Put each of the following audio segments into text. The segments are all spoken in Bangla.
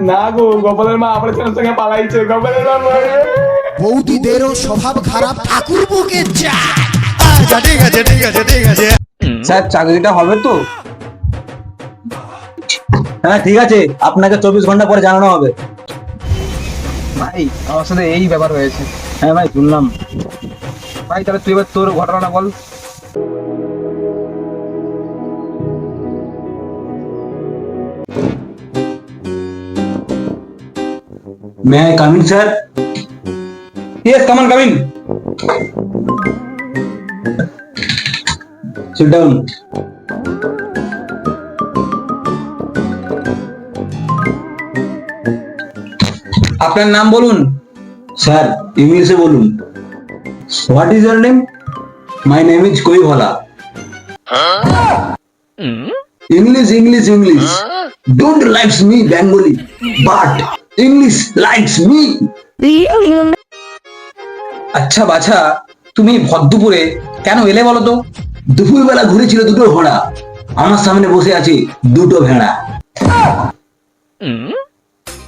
না গো, গোপালের মা অপারেশনের সঙ্গে পালাইছে। গোপালের মা বৌদিদেরও স্বভাব খারাপ, ঠাকুর বকে যায়। আচ্ছা ঠিক আছে ঠিক আছে ঠিক আছে। স্যার চাকরিটা হবে তো? হ্যাঁ ঠিক আছে, আপনাকে 24 ঘন্টা পরে জানানো হবে। ভাই আমার সাথে এই ব্যাপার হয়েছে। হ্যাঁ ভাই শুনলাম। ভাই তাহলে তুই এবার তোর ঘটনাটা বল। May I come in, sir? Yes, come on, come in. Sit down. আপনার নাম বলুন। স্যার ইংলিশে বলুন। What is your name? My name is কোই Bhola. English English English don't likes me Bengali but English likes me. আচ্ছা বাছা, তুমি ভদ্রপুরে কেন এলে বলো তো? দুপুরবেলা ঘুরেছিল দুটো ঘোড়া, আমার সামনে বসে আছে দুটো ভেড়া।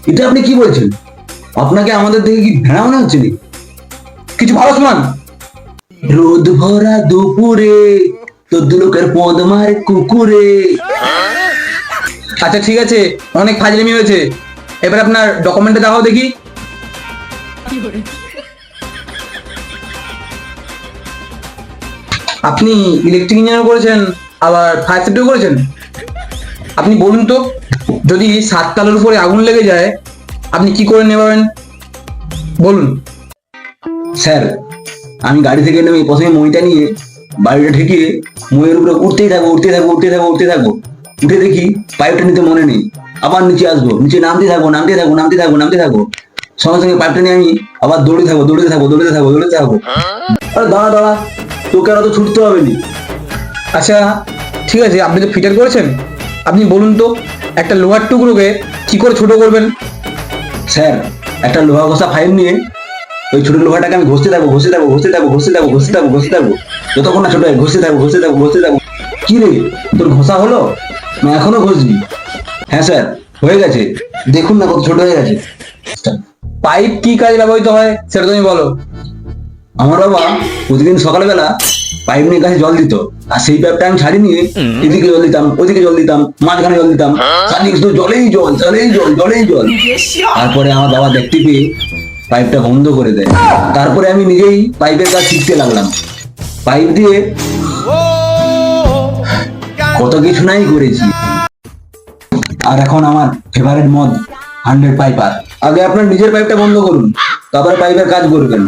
এটা আপনি কি বলছেন? আপনাকে আমাদের দিকে কি ভেড়া মনে হচ্ছে? কিছু ভালো শোনান। রোদ ভরা দুপুরে চোদ্দ লোকের পদ মারে কুকুরে। আচ্ছা ঠিক আছে, অনেক ফাজলামি হয়েছে, এবার আপনার ডকুমেন্টে দেখাও দেখি। আপনি ইলেকট্রিক ইঞ্জিনিয়ার করেছেন, আবার ফায়ার সেফটিও করেছেন। আপনি বলুন তো, যদি 7 তালের উপরে আগুন লেগে যায় আপনি কি করে নেবেন বলুন। স্যার আমি গাড়ি থেকে নেমে প্রথমে মইটা নিয়ে বাড়িটা ঠেকিয়ে মইয়ের উপরে উঠতেই থাকবো উঠতে থাকবো উঠতে থাকবো উঠতে থাকবো, উঠে দেখি পাইপটা নিতে মনে নেই, আবার নিচে আসবো, নিচে নামতে থাকবো নামতে থাকবো নামতে থাকবো নামতে থাকবো, সঙ্গে সঙ্গে পাইপটা নিয়ে আমি আবার দৌড়ে থাকবো দৌড়তে থাকবো দৌড়তে থাকবো দৌড়তে থাকবো। আরে দাঁড়া দাঁড়া, তোকে আর তো ছুটতে হবে না। আচ্ছা ঠিক আছে, আপনি তো ফিটার করেছেন, আপনি বলুন তো একটা লোহার টুকরোকে কি করে ছোট করবেন? স্যার একটা লোহা ঘষা ফাইল নিয়ে ওই ছোট লোহাটাকে আমি ঘষতে থাকবো ঘষতে থাকবো ঘষতে থাকবো ঘষতে থাকবো ঘষতে থাকবো ঘষতে থাকবো যতক্ষণ না ছোট হয় ঘষতে থাকবো ঘষতে থাকবো ঘষতে থাকবো। কি রে তোর ঘষা হলো না এখনো ঘষবি? হ্যাঁ স্যার হয়ে গেছে, দেখুন না কত ছোট হয়ে গেছে। পাইপ কি কাজে ব্যবহৃত হয় সেটা তুমি বলো। আমার বাবা প্রতিদিন সকালবেলা পাইপ নিয়ে গাছে জল দিত, আর সেই পাইপটা আমি ছাড়ি নিয়ে এদিকে জল দিতাম ওইদিকে জল দিতাম মাঝখানে জল দিতাম, সারাদিন শুধু জলেই জল জলেই জল জলেই জল। তারপরে আমার বাবা দেখতে পেয়ে পাইপটা বন্ধ করে দেয়, তারপরে আমি নিজেই পাইপের কাজ শিখতে লাগলাম। পাইপ দিয়ে কত কিছু নাই করেছি। আর এখন আমার ফেভারিট মদ 100 পাইপার। আগে আপনার নিজের পাইপটা বন্ধ করুন, তারপরে পাইপের কাজ করবেন।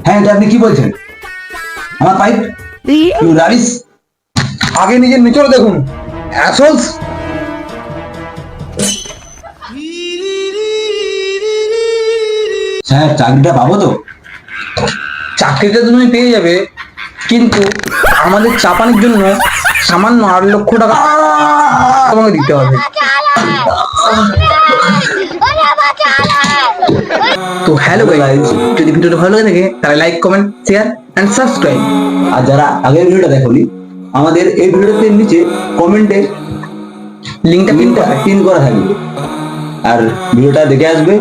হ্যাঁ এটা আপনি কি বলছেন? আমার পাইপ রাবিশ। আগে নিজের নিচড় দেখুন অ্যাসলস। স্যার চাকরিটা পাবো তো? চাকরিটা তুমি পেয়ে যাবে, কিন্তু আমাদের চাপানোর জন্য সামান্য 8 লক্ষ টাকা তোমাকে দিতে হবে। তো হ্যালো গাইস, যদি ভিডিওটা ভালো লাগে থাকে তাহলে like comment share and subscribe. আর যারা আগের ভিডিওটা দেখোনি, আমাদের এই ভিডিওতে নিচে কমেন্টে লিংকটা পিন করা থাকবে, আর ভিডিওটা দেখে আসবে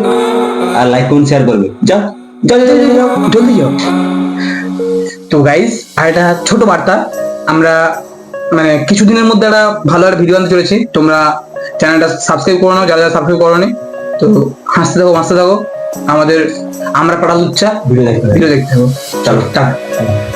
আর লাইক কমেন্ট শেয়ার করবে। যাও যাও যাও যাও জলদি যাও। তো গাইস আর একটা ছোট বার্তা, আমরা মানে কিছুদিনের মধ্যে একটা ভালো একটা ভিডিও আনতে চলেছি, তোমরা চ্যানেলটা সাবস্ক্রাইব করে নাও যারা যারা সাবস্ক্রাইব করোনি। তো হাসতে থাকো আমাদের আমরা পাড়া লুচ্চা ভিডিও দেখতে থাকো। চলো টাটা।